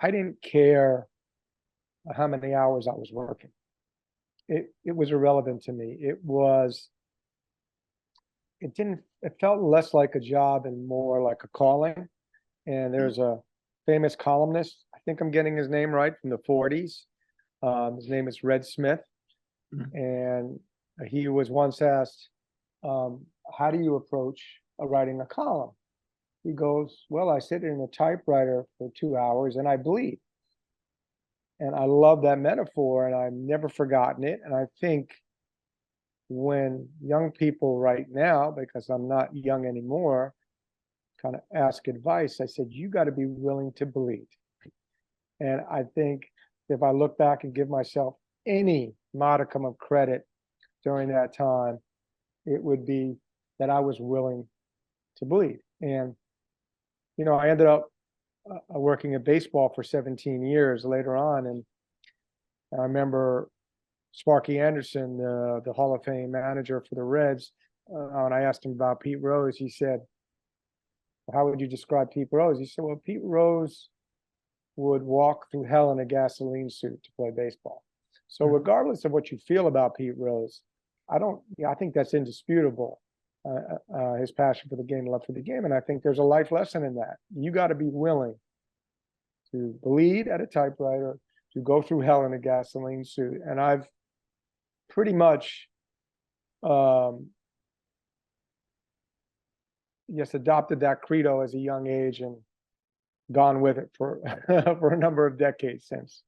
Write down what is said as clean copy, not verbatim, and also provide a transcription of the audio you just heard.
I didn't care how many hours I was working. It was irrelevant to me. It felt less like a job and more like a calling. And there's a famous columnist, I think I'm getting his name right, from the 40s. His name is Red Smith. Mhm. And he was once asked, how do you approach writing a column? He goes, well, I sit in a typewriter for 2 hours and I bleed. And I love that metaphor and I've never forgotten it. And I think when young people right now, because I'm not young anymore, kind of ask advice, I said, you got to be willing to bleed. And I think if I look back and give myself any modicum of credit during that time, it would be that I was willing to bleed. And, I ended up working at baseball for 17 years later on. And I remember Sparky Anderson, the Hall of Fame manager for the Reds, when I asked him about Pete Rose, he said, how would you describe Pete Rose? He said, well, Pete Rose would walk through hell in a gasoline suit to play baseball. So regardless of what you feel about Pete Rose, I think that's indisputable. His passion for the game, love for the game. And I think there's a life lesson in that. You got to be willing to bleed at a typewriter, to go through hell in a gasoline suit. And I've pretty much, yes, adopted that credo as a young age and gone with it for for a number of decades since.